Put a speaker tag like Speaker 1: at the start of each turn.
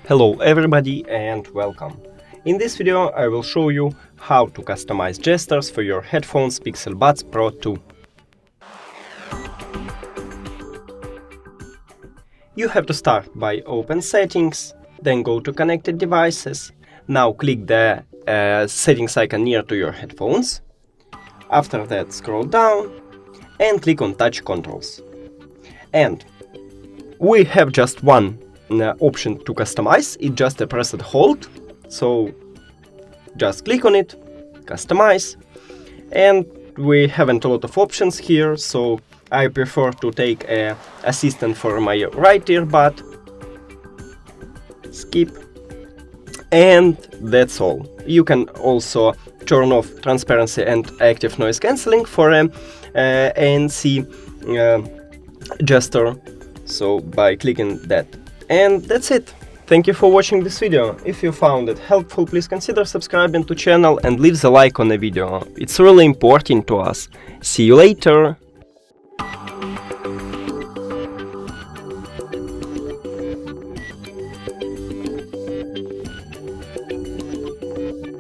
Speaker 1: Hello everybody and welcome. In this video I will show you how to customize gestures for your headphones Pixel Buds Pro 2. You have to start by open settings, then go to connected devices. Now click the settings icon near to your headphones. After that scroll down and click on touch controls. And we have just one option to customize. It's just a press and hold, so just click on it, customize, and we haven't a lot of options here, so I prefer to take a assistant for my right earbud, skip, and that's all. You can also turn off transparency and active noise cancelling for a ANC gesture, so by clicking that. And that's it. Thank you for watching this video. If you found it helpful, please consider subscribing to channel and leave the like on the video. It's really important to us. See you later!